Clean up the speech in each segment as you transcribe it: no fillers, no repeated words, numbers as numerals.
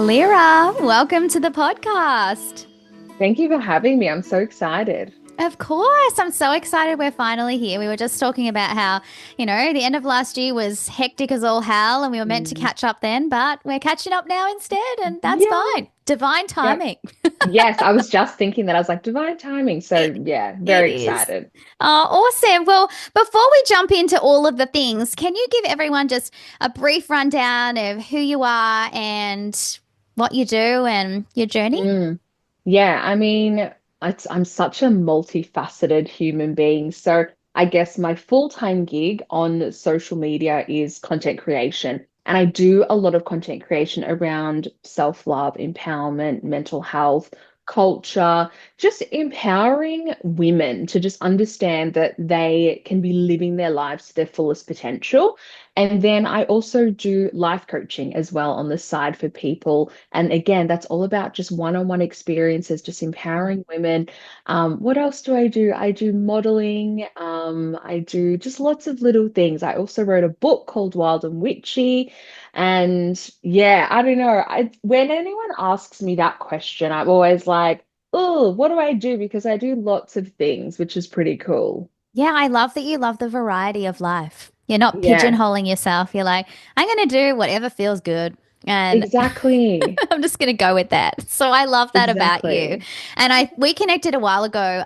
Allira, welcome to the podcast. Thank you for having me. I'm so excited. Of course, I'm so excited we're finally here. We were just talking about how, the end of last year was hectic as all hell and we were meant to Mm. catch up then, but we're catching up now instead, and that's Yeah. fine. Divine Yep. timing. Yes, I was just thinking that. I was like, divine timing. So, It, yeah, it very is. excited. Oh, awesome. Well, before we jump into all of the things, can you give everyone just a brief rundown of who you are and what you do and your journey? Mm. Yeah, I mean, I'm such a multifaceted human being. So, I guess my full-time gig on social media is content creation. And I do a lot of content creation around self-love, empowerment, mental health, culture, just empowering women to just understand that they can be living their lives to their fullest potential. And then I also do life coaching as well on the side for people. And again, that's all about just one-on-one experiences, just empowering women. What else do? I do modeling. I do just lots of little things. I also wrote a book called Wild and Witchy. And yeah, I don't know. When anyone asks me that question, I'm always like, oh, what do I do? Because I do lots of things, which is pretty cool. Yeah, I love that you love the variety of life. You're not Yeah, pigeonholing yourself. You're like, I'm going to do whatever feels good. And exactly. I'm just going to go with that. So I love that about you. Exactly. And we connected a while ago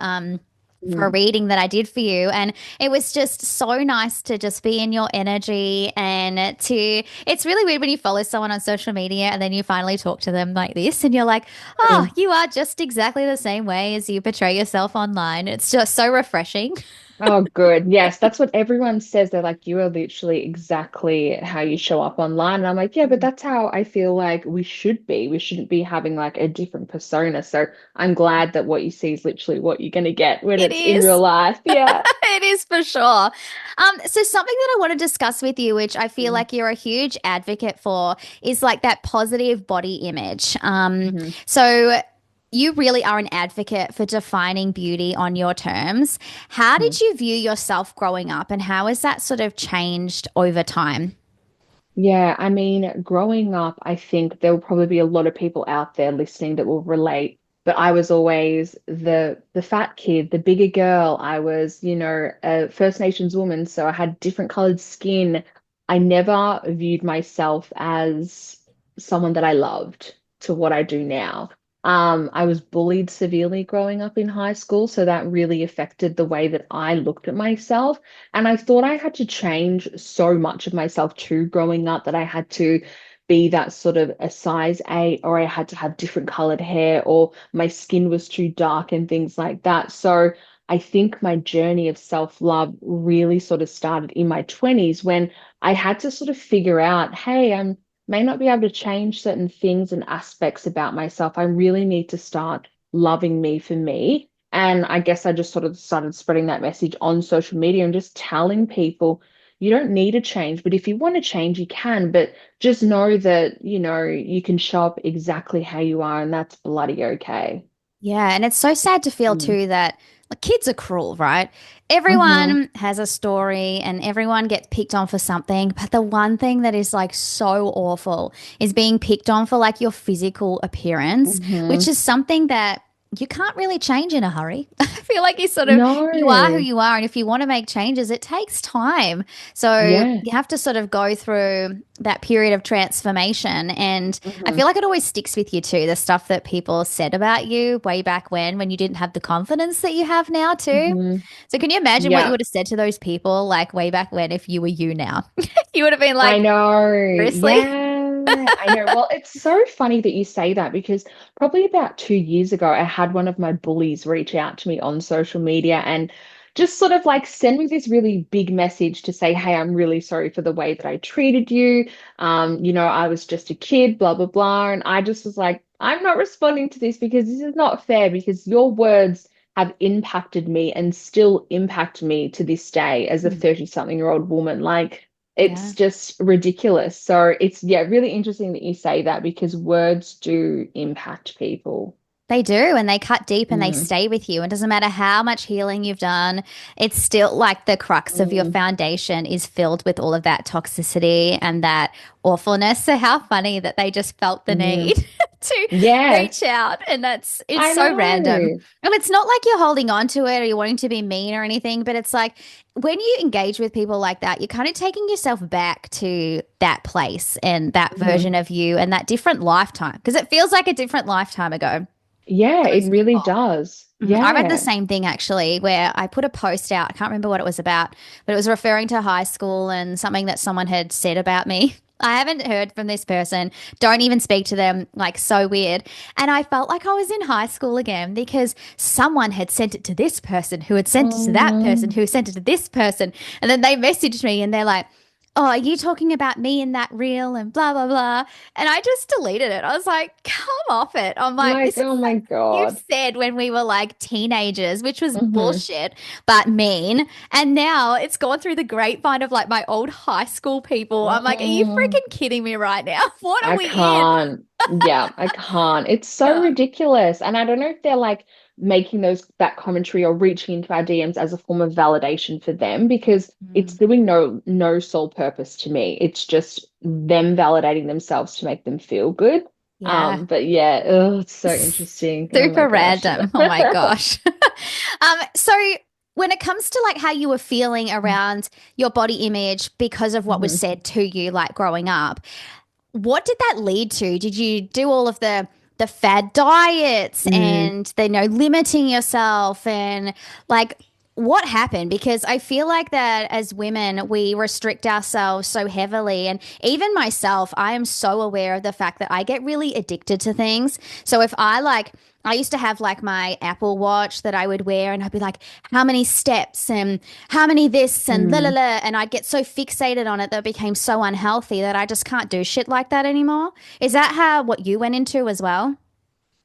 for a Mm. reading that I did for you, and it was just so nice to just be in your energy and to it's really weird when you follow someone on social media and then you finally talk to them like this and you're like, "Oh, Mm. you are just exactly the same way as you portray yourself online." It's just so refreshing. Oh, good. Yes, that's what everyone says. They're like, you are literally exactly how you show up online. And I'm like, yeah, but that's how I feel like we should be. We shouldn't be having like a different persona. So I'm glad that what you see is literally what you're going to get when It it's in real is. life. Yeah. It is for sure. So something that I want to discuss with you, which I feel Mm. like you're a huge advocate for, is like that positive body image. Mhm. So you really are an advocate for defining beauty on your terms. How Mhm. did you view yourself growing up, and how has that sort of changed over time? Yeah, I mean, growing up, I think there will probably be a lot of people out there listening that will relate. But I was always the fat kid, the bigger girl. I was, a First Nations woman, so I had different colored skin. I never viewed myself as someone that I loved to what I do now. I was bullied severely growing up in high school, so that really affected the way that I looked at myself. And I thought I had to change so much of myself too growing up that I had to be that sort of a size 8, or I had to have different colored hair, or my skin was too dark and things like that. So I think my journey of self-love really sort of started in my 20s when I had to sort of figure out, hey, I may not be able to change certain things and aspects about myself. I really need to start loving me for me. And I guess I just sort of started spreading that message on social media and just telling people you don't need to change, but if you want to change, you can. But just know that, you can show up exactly how you are, and that's bloody okay. Yeah, and it's so sad to feel Mm. too that like kids are cruel, right? Hmm. Everyone has a story and everyone gets picked on for something, but the one thing that is like so awful is being picked on for like your physical appearance, which Hmm. is something that you can't really change in a hurry. I feel like you are who No. you are, and if you want to make changes, it takes time. So Yeah. you have to sort of go through that period of transformation. And I Hmm. feel like it always sticks with you too, the stuff that people said about you way back when you didn't have the confidence that you have now too. Hmm. So can you imagine what you Yeah. would have said to those people like way back when if you were you now? You would have been I like, know. seriously? Yeah, I know. Well, it's so funny that you say that because probably about 2 years ago, I had one of my bullies reach out to me on social media and just sort of like send me this really big message to say, hey, I'm really sorry for the way that I treated you. I was just a kid, blah, blah, blah. And I just was like, I'm not responding to this because this is not fair because your words have impacted me and still impact me to this day as a Mm, 30-something-year-old woman. Like, yeah. it's just ridiculous. So it's, yeah, really interesting that you say that because words do impact people. They do, and they cut deep and they Mm, stay with you. It doesn't matter how much healing you've done, it's still like the crux of your mm, foundation is filled with all of that toxicity and that awfulness. So, how funny that they just felt the mm. need to Yeah, reach out. And it's I so random. know. And it's not like you're holding on to it or you're wanting to be mean or anything, but it's like when you engage with people like that, you're kind of taking yourself back to that place and that Mhm. version of you and that different lifetime because it feels like a different lifetime ago. Yeah, it Those really people. does. I read the Yeah. same thing actually, where I put a post out. I can't remember what it was about, but it was referring to high school and something that someone had said about me. I haven't heard from this person. Don't even speak to them. Like, so weird. And I felt like I was in high school again because someone had sent it to this person who had sent it to that person Mm, who sent it to this person. And then they messaged me and they're like, oh, are you talking about me in that reel and blah, blah, blah. And I just deleted it. I was like, come off it. I'm like, like, this is oh my you God. said when we were like teenagers, which was Hmm. bullshit, but mean. And now it's gone through the grapevine of like my old high school people. I'm like, are you Mm, freaking kidding me right now? What are I we in? can't. Yeah, I can't. It's so Yeah. ridiculous. And I don't know if they're like making that commentary or reaching into our DMs as a form of validation for them because it's Mm. doing no sole purpose to me. It's just them validating themselves to make them feel good. Yeah. But yeah, it's so interesting. Oh my Super gosh. random. Oh my gosh. So when it comes to like how you were feeling around your body image because of what was Mhm. said to you like growing up, what did that lead to? Did you do all of the fad diets Mm, and the limiting yourself and like what happened? Because I feel like that as women, we restrict ourselves so heavily. And even myself, I am so aware of the fact that I get really addicted to things. So if I used to have like my Apple Watch that I would wear, and I'd be like, how many steps and how many this and la la mm. la. And I'd get so fixated on it that it became so unhealthy that I just can't do shit like that anymore. Is that how what you went into as well?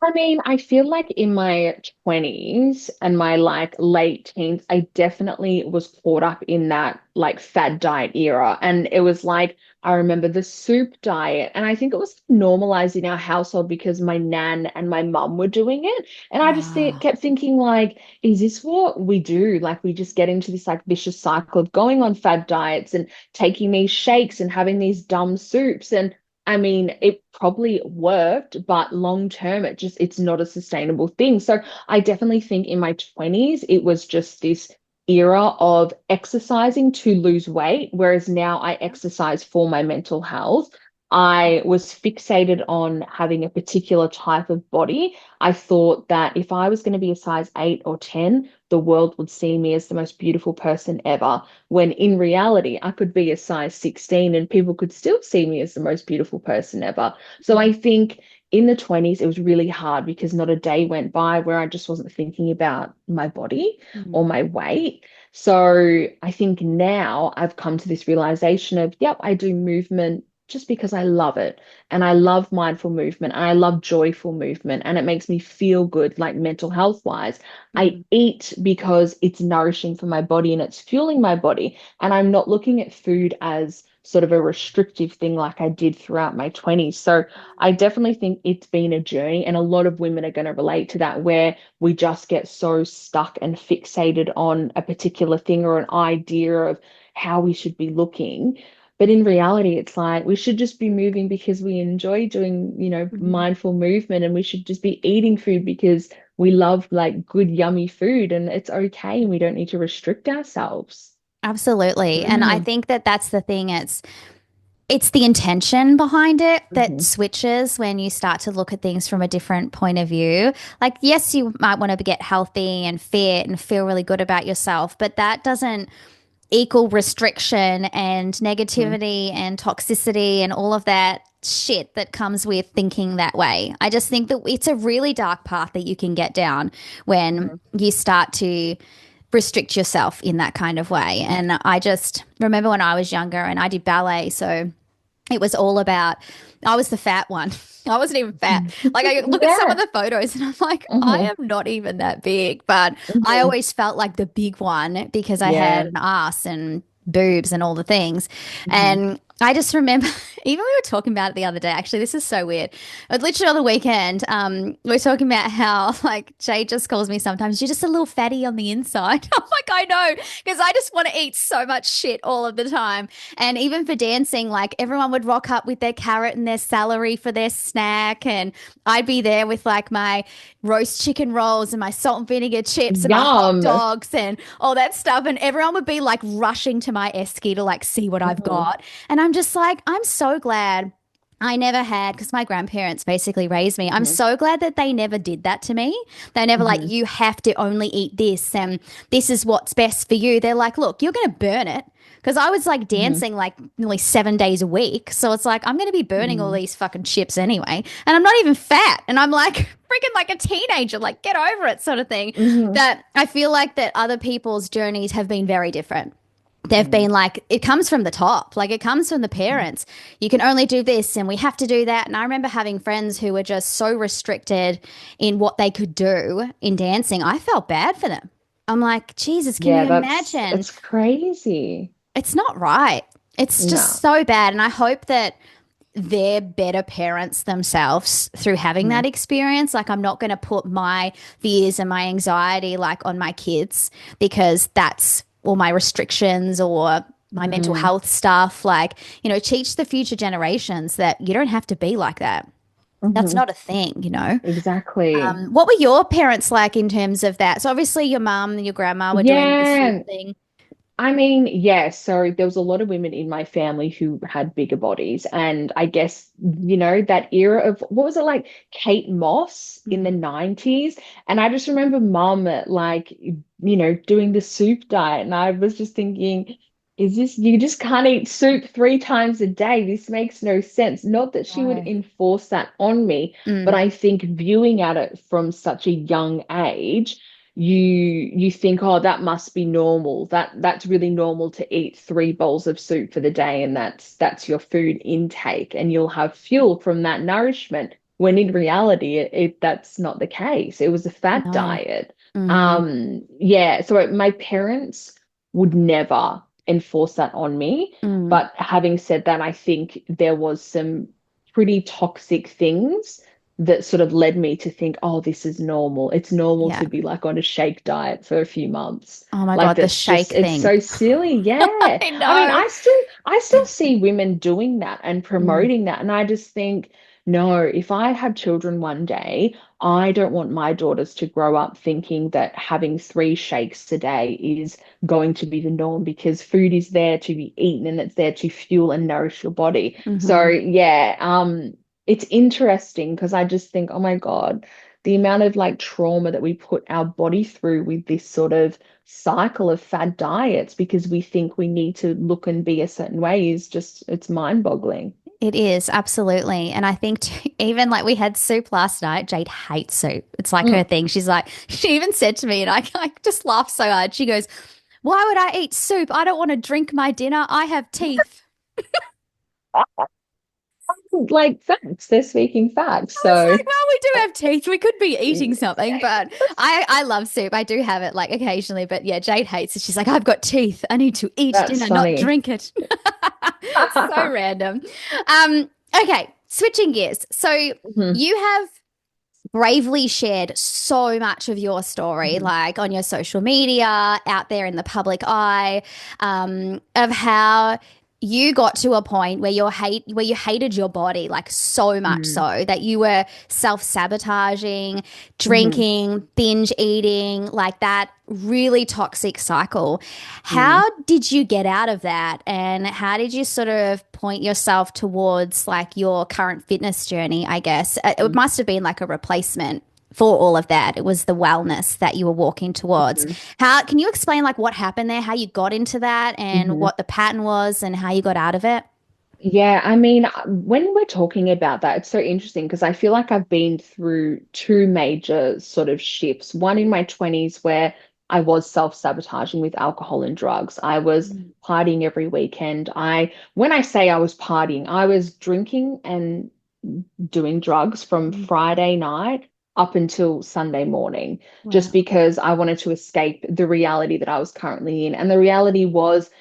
I mean, I feel like in my 20s and my like late teens, I definitely was caught up in that like fad diet era. And it was like, I remember the soup diet. And I think it was normalized in our household because my nan and my mum were doing it. And I just Ah, kept thinking, like, is this what we do? Like, we just get into this like vicious cycle of going on fad diets and taking these shakes and having these dumb soups. And I mean, it probably worked, but long term, it's not a sustainable thing. So I definitely think in my 20s, it was just this era of exercising to lose weight, whereas now I exercise for my mental health. I was fixated on having a particular type of body. I thought that if I was going to be a size 8 or 10, the world would see me as the most beautiful person ever when in reality, I could be a size 16 and people could still see me as the most beautiful person ever. So I think in the 20s, it was really hard because not a day went by where I just wasn't thinking about my body or mm, my weight. So I think now I've come to this realization of, yep, I do movement just because I love it. And I love mindful movement and I love joyful movement. And it makes me feel good, like mental health wise. I mm, eat because it's nourishing for my body and it's fueling my body. And I'm not looking at food as sort of a restrictive thing like I did throughout my 20s. So I definitely think it's been a journey. And a lot of women are going to relate to that, where we just get so stuck and fixated on a particular thing or an idea of how we should be looking. But in reality, it's like we should just be moving because we enjoy doing, mhm. mindful movement, and we should just be eating food because we love like good, yummy food, and it's okay. And we don't need to restrict ourselves. Absolutely. And I Mm, think that that's the thing. It's the intention behind it that mhm, switches when you start to look at things from a different point of view. Like, yes, you might want to get healthy and fit and feel really good about yourself, but that doesn't equal restriction and mhm, negativity and toxicity and all of that shit that comes with thinking that way. I just think that it's a really dark path that you can get down when mhm, you start to restrict yourself in that kind of way. And I just remember when I was younger and I did ballet, so it was all about I was the fat one. I wasn't even fat. mhm. Like I look at some of Yeah. the photos and I'm like, I Mhm, am not even that big. But I mhm. always felt like the big one because I had Yeah. an ass and boobs and all the things. Mhm, And I just remember, even we were talking about it the other day. Actually, this is so weird. Literally on the weekend, we were talking about how like Jade just calls me sometimes. You're just a little fatty on the inside. I'm like, I know, because I just want to eat so much shit all of the time. And even for dancing, like everyone would rock up with their carrot and their celery for their snack, and I'd be there with like my roast chicken rolls and my salt and vinegar chips and my hot Yum. dogs and all that stuff. And everyone would be like rushing to my esky to like see what I've Mhm. got. And I'm just like, I'm so glad I never had, because my grandparents basically raised me. I'm Mhm. so glad that they never did that to me. They never like, Mhm. you have to only eat this and this is what's best for you. They're like, look, you're going to burn it. Because I was like Mhm. dancing like nearly 7 days a week. So it's like, I'm going to be burning all Mhm. these fucking chips anyway. And I'm not even fat. And I'm like freaking like a teenager, like get over it sort of thing. Mhm. That I feel like that other people's journeys have been very different. They've Mhm. been like, it comes from the top, like it comes from the Mhm. parents. You can only do this and we have to do that. And I remember having friends who were just so restricted in what they could do in dancing. I felt bad for them. I'm like, Jesus, can Yeah, you that's imagine? it's crazy. It's not right. It's just No. so bad. And I hope that they're better parents themselves through having that Mhm. experience. Like, I'm not going to put my fears and my anxiety like on my kids because that's all my restrictions or my mental Mm. health stuff. Like, teach the future generations that you don't have to be like that. That's Mhm. not a thing. Exactly. What were your parents like in terms of that? So, obviously, your mum and your grandma were doing the soup Yeah. thing. I mean, yeah, so there was a lot of women in my family who had bigger bodies. And I guess, that era of what was it like Kate Moss in the Mm, 90s? And I just remember mum like, doing the soup diet. And I was just thinking, you just can't eat soup 3 times a day. This makes no sense. Not that she would no. enforce that on me, but Mm, I think viewing at it from such a young age you think, oh, that must be normal. That's really normal to eat 3 bowls of soup for the day, and that's your food intake, and you'll have fuel from that nourishment. When in reality, that's not the case. It was a fad no. diet. Mm, Yeah. So my parents would never enforce that on me. mm, But having said that, I think there was some pretty toxic things that sort of led me to think, oh, this is normal. It's normal yeah. to be like on a shake diet for a few months. Oh my Like God, the that's just shake it's thing. so silly. Yeah. I I mean, know. I still see women doing that and Mm, promoting that. And I just think, no, if I have children one day, I don't want my daughters to grow up thinking that having 3 shakes a day is going to be the norm because food is there to be eaten and it's there to fuel and nourish your body. So hmm. yeah, it's interesting because I just think, oh my God, the amount of like trauma that we put our body through with this sort of cycle of fad diets because we think we need to look and be a certain way is just, it's mind-boggling. It is, absolutely. And I think even like we had soup last night. Jade hates soup. It's like her Mm. thing. She's like, she even said to me, and I just laughed so hard. She goes, why would I eat soup? I don't want to drink my dinner. I have teeth. Like facts, they're speaking facts. I was So like, well, we do have teeth. We could be eating something, but I love soup. I do have it like occasionally, but yeah, Jade hates it. She's like, I've got teeth. I need to eat that's dinner, not funny. drink it. So random. Okay, switching gears. So Mhm. you have bravely shared so much of your story, Mhm. like on your social media, out there in the public eye, of how you got to a point where you hated your body like so much Mhm. so that you were self-sabotaging, Mhm. drinking, binge eating, like that really toxic cycle. Mhm. How did you get out of that? And how did you sort of point yourself towards like your current fitness journey, I guess? It Mhm. must have been like a replacement for all of that. It was the wellness that you were walking towards. Mhm. How can you explain like what happened there, how you got into that and Mhm. what the pattern was and how you got out of it? Yeah, I mean, when we're talking about that, it's so interesting because I feel like I've been through 2 major sort of shifts. One in my 20s where I was self-sabotaging with alcohol and drugs. I was Mm, partying every weekend. When I say I was partying, I was drinking and doing drugs from mm, Friday night up until Sunday morning, just wow. because I wanted to escape the reality that I was currently in. And the reality was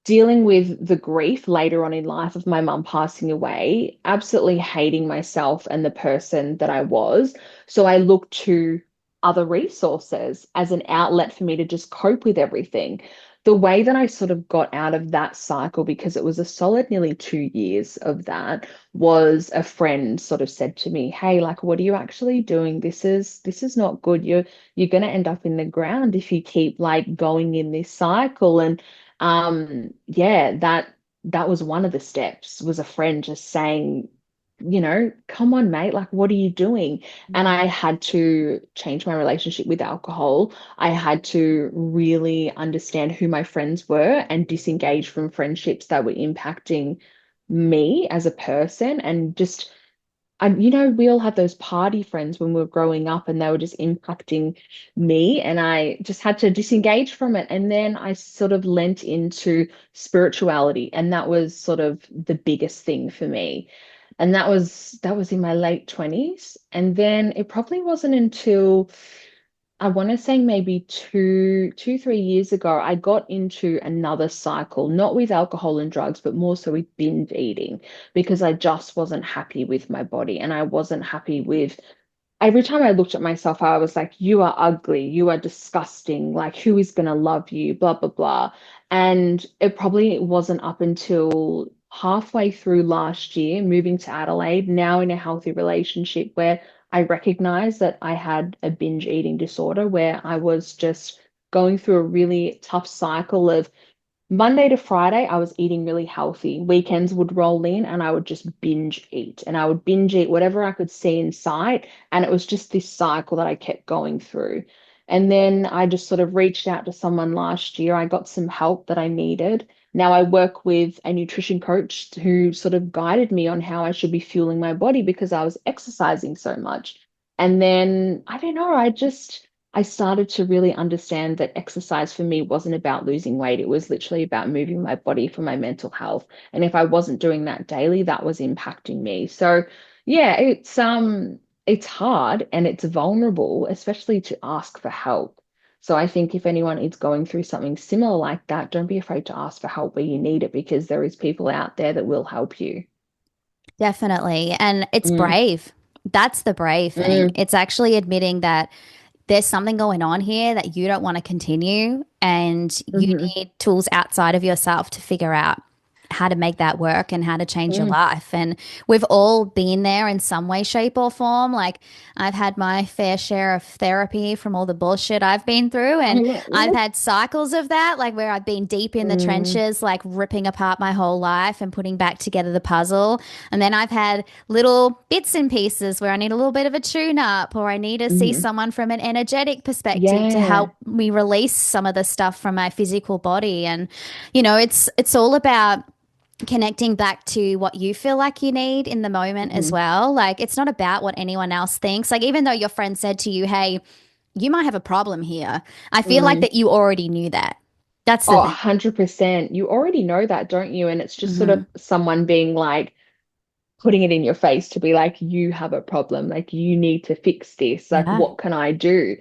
dealing with the grief later on in life of my mum passing away, absolutely hating myself and the person that I was. So I looked to other resources as an outlet for me to just cope with everything. The way that I sort of got out of that cycle, because it was a solid nearly 2 years of that, was a friend sort of said to me, "Hey, like, what are you actually doing? This is not good. You're gonna end up in the ground if you keep like going in this cycle." And yeah, that was one of the steps, was a friend just saying, come on, mate, like what are you doing? And I had to change my relationship with alcohol. I had to really understand who my friends were and disengage from friendships that were impacting me as a person, and just we all had those party friends when we were growing up, and they were just impacting me, and I just had to disengage from it. And then I sort of lent into spirituality, and that was sort of the biggest thing for me. And that was in my late 20s. And then it probably wasn't until I want to say maybe 3 years ago, I got into another cycle, not with alcohol and drugs, but more so with binge eating, because I just wasn't happy with my body, and I wasn't happy with every time I looked at myself, I was like, you are ugly, you are disgusting, like, who is going to love you, blah, blah, blah. And it probably wasn't up until halfway through last year, moving to Adelaide, now in a healthy relationship, where I recognized that I had a binge eating disorder, where I was just going through a really tough cycle of Monday to Friday, I was eating really healthy. Weekends would roll in and I would just binge eat. And I would binge eat whatever I could see in sight. And it was just this cycle that I kept going through. And then I just sort of reached out to someone last year. I got some help that I needed. Now I work with a nutrition coach who sort of guided me on how I should be fueling my body, because I was exercising so much. And then I don't know, I started to really understand that exercise for me wasn't about losing weight. It was literally about moving my body for my mental health. And if I wasn't doing that daily, that was impacting me. So yeah, it's hard and it's vulnerable, especially to ask for help. So I think if anyone is going through something similar like that, don't be afraid to ask for help where you need it, because there is people out there that will help you. Definitely. And it's Mm, brave. That's the brave thing. mm, It's actually admitting that there's something going on here that you don't want to continue, and you mhm, need tools outside of yourself to figure out how to make that work and how to change your mm. life. And we've all been there in some way, shape, or form. Like, I've had my fair share of therapy from all the bullshit I've been through, and I've had cycles of that, like where I've been deep in the Mm, trenches, like ripping apart my whole life and putting back together the puzzle. And then I've had little bits and pieces where I need a little bit of a tune up, or I need to see mhm. someone from an energetic perspective to Yeah. help me release some of the stuff from my physical body. And it's all about connecting back to what you feel like you need in the moment as Mhm. well. Like, it's not about what anyone else thinks. Like, even though your friend said to you, "Hey, you might have a problem here," I feel like Mm. that you already knew that. That's the Oh, thing. 100%. You already know that, don't you? And it's just sort of Hmm. someone being like, putting it in your face to be like, you have a problem, like you need to fix this. Like, Yeah. what can I do?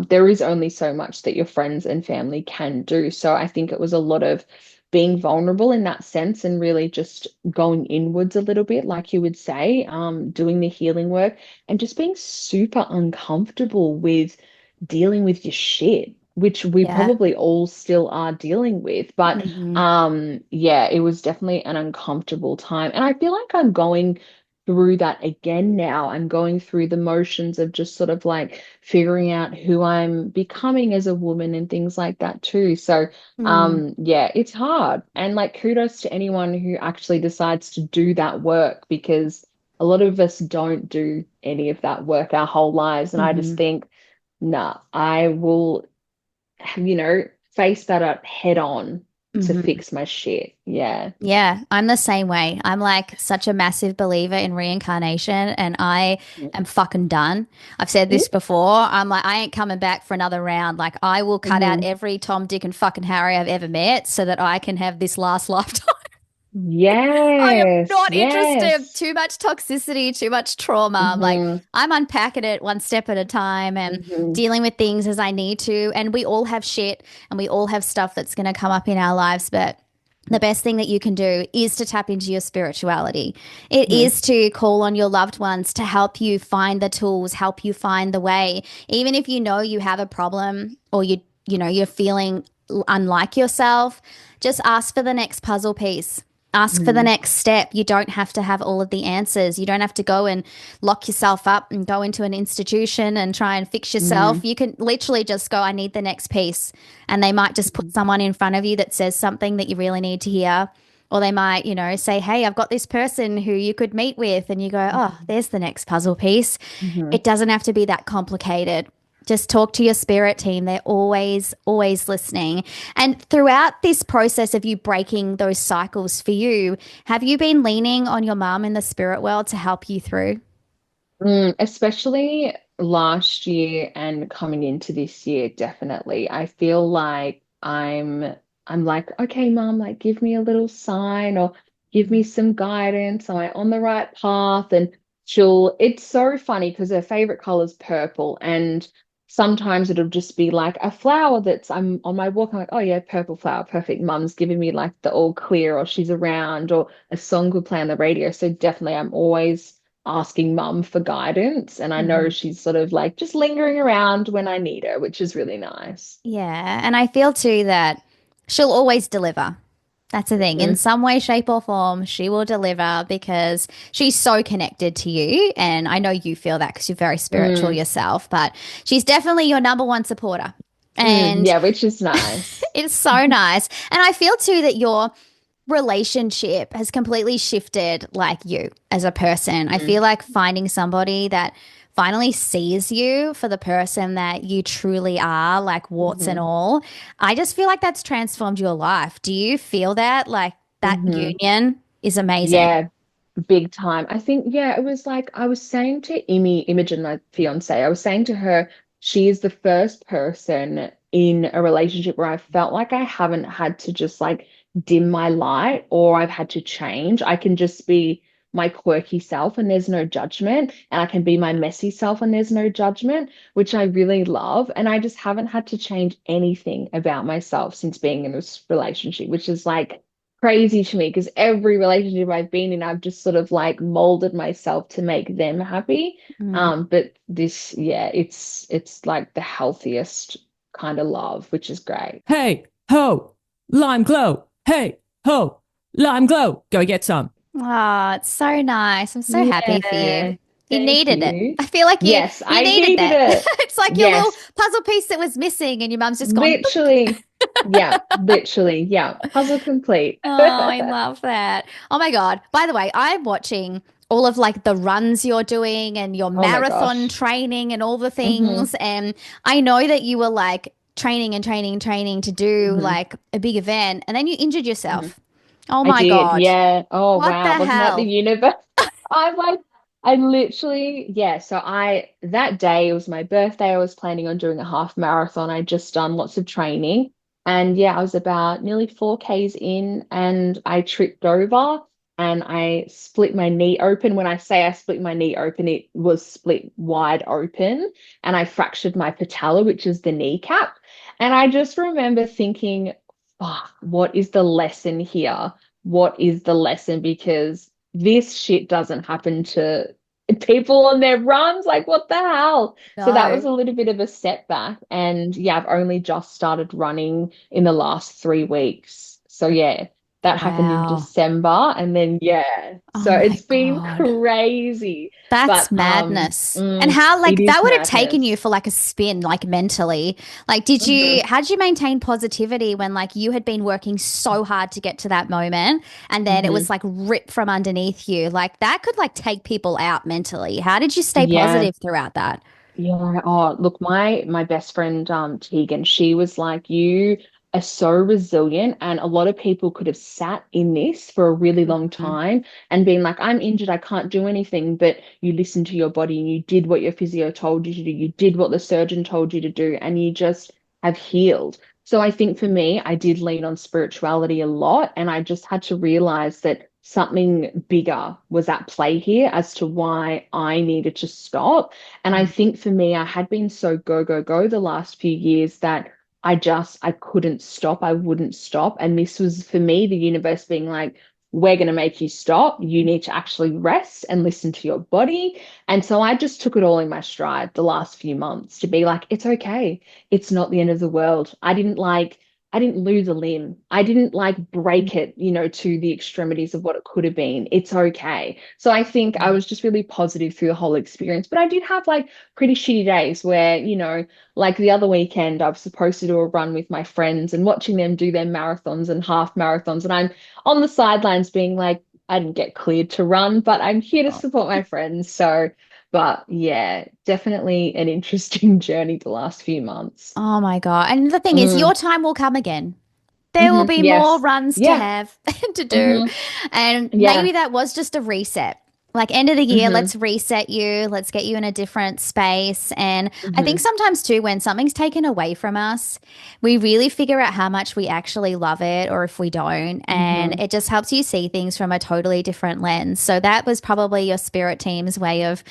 There is only so much that your friends and family can do. So I think it was a lot of being vulnerable in that sense, and really just going inwards a little bit, like you would say, doing the healing work, and just being super uncomfortable with dealing with your shit, which we Yeah. probably all still are dealing with. But Hmm. yeah, it was definitely an uncomfortable time. And I feel like I'm going through that again now. I'm going through the motions of just sort of like figuring out who I'm becoming as a woman and things like that too. So Mm. yeah, it's hard. And like kudos to anyone who actually decides to do that work, because a lot of us don't do any of that work our whole lives. And I just Hmm. think, nah, I will face that up head on to Hmm. fix my shit. Yeah. Yeah, I'm the same way. I'm like such a massive believer in reincarnation, and I am fucking done. I've said this before. I'm like, I ain't coming back for another round. Like, I will cut out Mm-hmm. every Tom, Dick, and fucking Harry I've ever met so that I can have this last lifetime. I am Yes, not interested. yes. Too much toxicity, too much trauma. Like, Mm-hmm. I'm unpacking it one step at a time and Mm-hmm. dealing with things as I need to. And we all have shit and we all have stuff that's going to come up in our lives. But the best thing that you can do is to tap into your spirituality. It Mm-hmm. is to call on your loved ones to help you find the tools, help you find the way. Even if you know you have a problem or you're feeling unlike yourself, just ask for the next puzzle piece. Ask for the Mm-hmm. next step. You don't have to have all of the answers. You don't have to go and lock yourself up and go into an institution and try and fix yourself. You can literally just go, I need the next piece. And they might just put someone in front of you that says something that you really need to hear. Or they might, say, hey, I've got this person who you could meet with. And you go, oh, there's the next puzzle piece. Mm-hmm. It doesn't have to be that complicated. Just talk to your spirit team. They're always, always listening. And throughout this process of you breaking those cycles for you, have you been leaning on your mum in the spirit world to help you through? Especially last year and coming into this year, definitely. I feel like I'm like, okay, mom, like give me a little sign or give me some guidance. Am I on the right path? And it's so funny because her favorite color is purple. And sometimes it'll just be like a flower I'm on my walk. I'm like, oh yeah, purple flower, perfect. Mum's giving me like the all clear or she's around or a song will play on the radio. So definitely I'm always asking mum for guidance. And I know Mhm. she's sort of like just lingering around when I need her, which is really nice. Yeah. And I feel too that she'll always deliver. That's the thing. In Mm, some way, shape, or form, she will deliver because she's so connected to you. And I know you feel that because you're very spiritual mm, yourself, but she's definitely your number one supporter. And yeah, which is nice. it's so nice. And I feel too that your relationship has completely shifted like you as a person. I Mm, feel like finding somebody that finally sees you for the person that you truly are, like warts and hmm all. I just feel like that's transformed your life. Do you feel that? Like that hmm union is amazing. Yeah, big time. I think, yeah, it was like I was saying to Imogen, my fiance, I was saying to her, she is the first person in a relationship where I felt like I haven't had to just like dim my light or I've had to change. I can just be my quirky self and there's no judgment. And I can be my messy self and there's no judgment, which I really love. And I just haven't had to change anything about myself since being in this relationship, which is like crazy to me because every relationship I've been in, I've just sort of like molded myself to make them happy. Mm. But this, yeah, it's like the healthiest kind of love, which is great. Hey, ho, lime glow. Hey, ho, lime glow. Go get some. Oh, it's so nice. I'm so happy for you. Yeah, You thank needed it. you. I feel like you Yes, you I needed needed that. it. It's like your little Yes, puzzle piece that was missing, and your mum's just gone. literally. Yeah, literally. Yeah, puzzle complete. Oh, I love that. Oh my God. By the way, I'm watching all of like the runs you're doing and your Oh my marathon gosh. training and all the hmm things. And I know that you were like training and training and training to do hmm like a big event and then you injured hmm yourself. Oh I my did, God. yeah. Oh What wow, the wasn't that the hell? universe? I'm like, I literally, yeah. So that day it was my birthday. I was planning on doing a half marathon. I'd just done lots of training, and yeah, I was about nearly 4Ks in, and I tripped over and I split my knee open. When I say I split my knee open, it was split wide open, and I fractured my patella, which is the kneecap. And I just remember thinking, fuck, what is the lesson here? What is the lesson? Because this shit doesn't happen to people on their runs. Like, what the hell? So that was No. a little bit of a setback. And yeah, I've only just started running in the last 3 weeks. So yeah, that happened in Wow. December. And then yeah, Oh so my it's been God. crazy. That's But madness. And how, it like, is that would have taken you madness. for like a spin, like mentally. Like, Mhm. how did you maintain positivity when like you had been working so hard to get to that moment and then it was Mhm. like ripped from underneath you? Like, that could like take people out mentally. How did you stay Yeah. positive throughout that? Yeah. Oh, look, my best friend, Tegan, she was like, you are so resilient, and a lot of people could have sat in this for a really long Mhm. time and been like, I'm injured, I can't do anything. But you listened to your body and you did what your physio told you to do. You did what the surgeon told you to do, and you just have healed. So I think for me, I did lean on spirituality a lot, and I just had to realize that something bigger was at play here as to why I needed to stop. And I think for me, I had been so go, go, go the last few years that I couldn't stop. I wouldn't stop. And this was for me, the universe being like, we're going to make you stop. You need to actually rest and listen to your body. And so I just took it all in my stride the last few months to be like, it's okay. It's not the end of the world. I didn't lose a limb. I didn't like break it, to the extremities of what it could have been. It's okay. So I think I was just really positive through the whole experience. But I did have like pretty shitty days where, like the other weekend, I was supposed to do a run with my friends and watching them do their marathons and half marathons. And I'm on the sidelines being like, I didn't get cleared to run, but I'm here to support my friends. So, but yeah, definitely an interesting journey the last few months. Oh my God. And the thing is, Mm, your time will come again. There will be more yes. runs to Yeah. have to do. hmm And Yeah. maybe that was just a reset. Like end of the year, hmm let's reset you. Let's get you in a different space. And I think hmm sometimes too, when something's taken away from us, we really figure out how much we actually love it or if we don't. And hmm it just helps you see things from a totally different lens. So that was probably your spirit team's way of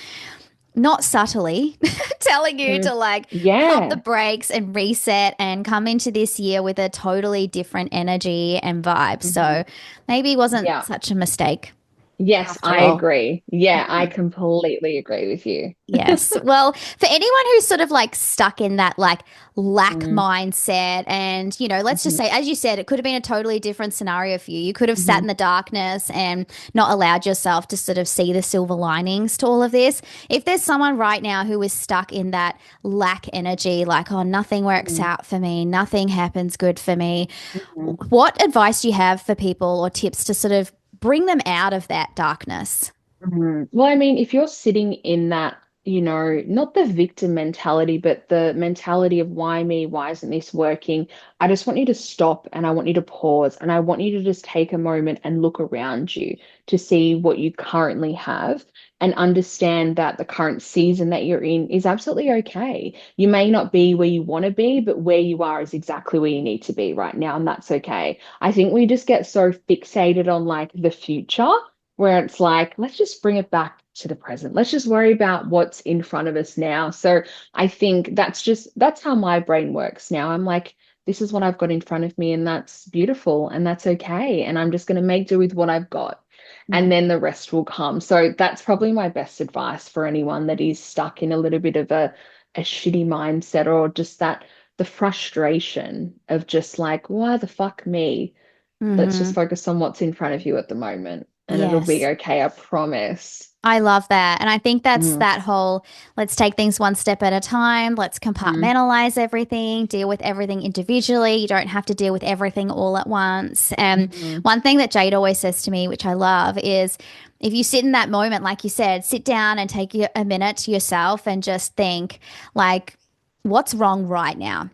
not subtly telling you to like pump the Yeah. brakes and reset and come into this year with a totally different energy and vibe. hmm So maybe it wasn't Yeah. such a mistake Yes, after I all. agree. Yeah, I completely agree with you. Yes. Well, for anyone who's sort of like stuck in that like lack Mm-hmm. mindset, and, let's just say, as you said, it could have been a totally different scenario for you. You could have sat hmm in the darkness and not allowed yourself to sort of see the silver linings to all of this. If there's someone right now who is stuck in that lack energy, like, oh, nothing works out for me, nothing happens good for me, hmm what advice do you have for people or tips to sort of bring them out of that darkness? Well, I mean, if you're sitting in that, not the victim mentality, but the mentality of why me? Why isn't this working? I just want you to stop and I want you to pause and I want you to just take a moment and look around you to see what you currently have and understand that the current season that you're in is absolutely okay. You may not be where you want to be, but where you are is exactly where you need to be right now, and that's okay. I think we just get so fixated on like the future where it's like, let's just bring it back to the present. Let's just worry about what's in front of us now. So I think that's how my brain works now. I'm like, this is what I've got in front of me, and that's beautiful and that's okay. And I'm just going to make do with what I've got. And then the rest will come. So that's probably my best advice for anyone that is stuck in a little bit of a shitty mindset or just that the frustration of just like, why the fuck me? Let's just Mm-hmm. focus on what's in front of you at the moment and it'll be Yes. okay, I promise. I love that. And I think that's Mm, that whole let's take things one step at a time. Let's mm, compartmentalize everything, deal with everything individually. You don't have to deal with everything all at once. And mm, one thing that Jade always says to me, which I love, is if you sit in that moment, like you said, sit down and take a minute to yourself and just think, like, what's wrong right now?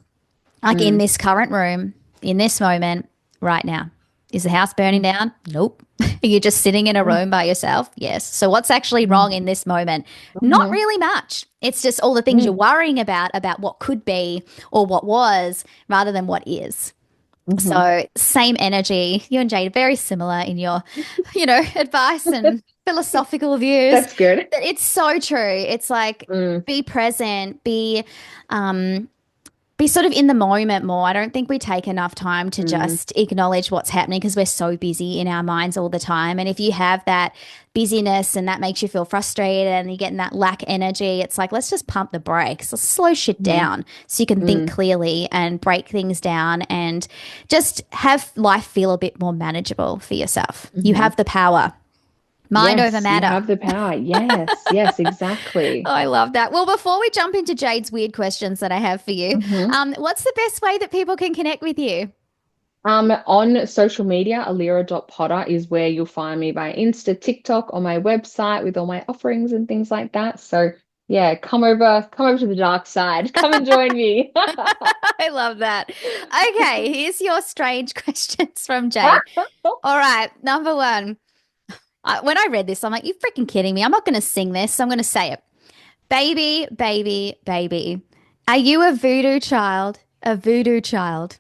Like in mm, this current room, in this moment, right now. Is the house burning mm, down? Nope. Are you just sitting in a mm, room by yourself? Yes. So what's actually wrong in this moment? Not mm, really much. It's just all the things you're mm, worrying about what could be or what was rather than what is. mm. So same energy. You and Jade are very similar in your, advice and philosophical views. That's good. But it's so true. It's like Mm, be present, um be sort of in the moment more. I don't think we take enough time to mm, just acknowledge what's happening because we're so busy in our minds all the time. And if you have that busyness and that makes you feel frustrated and you're getting that lack energy, it's like, let's just pump the brakes. Let's slow shit mm, down so you can think mm, clearly and break things down and just have life feel a bit more manageable for yourself. You mm. have the power. Mind over Yes, you matter. have the power. Yes, yes, Oh, exactly. I love that. Well, before we jump into Jade's weird questions that I have for you, hmm what's the best way that people can connect with you? On social media, Allira.Potter is where you'll find me by Insta, TikTok, on my website with all my offerings and things like that. So yeah, come over to the dark side. Come and join me. I love that. Okay, here's your strange questions from Jade. All right, number one. When I read this, I'm like, you're freaking kidding me. I'm not going to sing this. I'm going to say it. Baby, baby, baby. Are you a voodoo child? A voodoo child?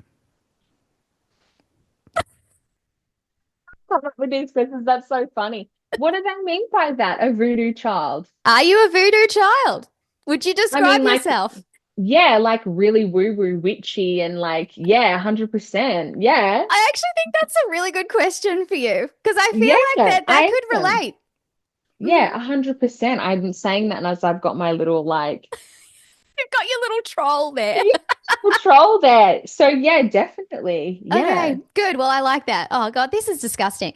With these questions, that's so funny. What do they mean by that? A voodoo child? Are you a voodoo child? Would you I describe mean, like yourself? yeah, like really woo-woo witchy and like, yeah, 100%. Yeah. I actually think that's a really good question for you because I feel Yeah, like that I could am. relate. Yeah, 100%. I'm saying that as I've got my little like You've got your little troll there. control there. So yeah, definitely. Yeah. Okay, good. Well, I like that. Oh God, this is disgusting.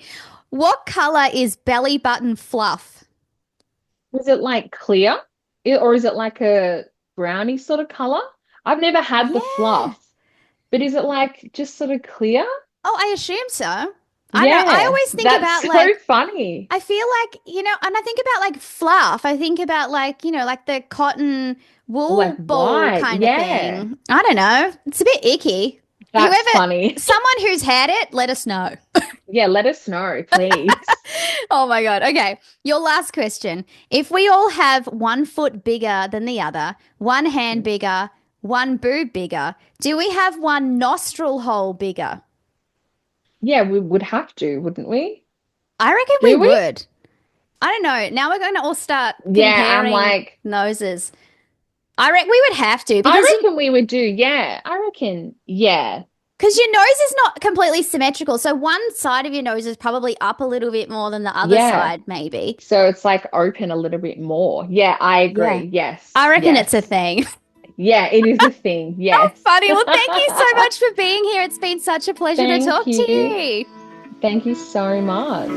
What color is belly button fluff? Was it like clear? Or is it like a brownie sort of color? I've never had the Yeah. fluff, but is it like just sort of clear? Oh, I assume so. I know. I Yeah, always think that's about so like funny. I feel like, and I think about like fluff. I think about like, like the cotton Like wool ball white. kind of Yeah, thing. I don't know. It's a bit icky. that's Whoever, funny. someone who's had it, let us know. Yeah, let us know, please. Oh my God. Okay. Your last question. If we all have 1 foot bigger than the other, one hand bigger, one boob bigger, do we have one nostril hole bigger? Yeah, we would have to, wouldn't we? I reckon we Do we? would. I don't know. Now we're going to all start Yeah, I'm comparing like, noses. I reckon we would have to I because reckon we would do. Yeah, I reckon. Yeah. your nose is not completely symmetrical. So one side of your nose is probably up a little bit more than the other Yeah. side, maybe. So it's like open a little bit more. Yeah, I Yeah. agree. Yes. I reckon it's a Yes. thing. Yeah, it is a thing. How Yes. funny. Well, thank you so much for being here. It's been such a pleasure to Thank talk to you. you. Thank you so much.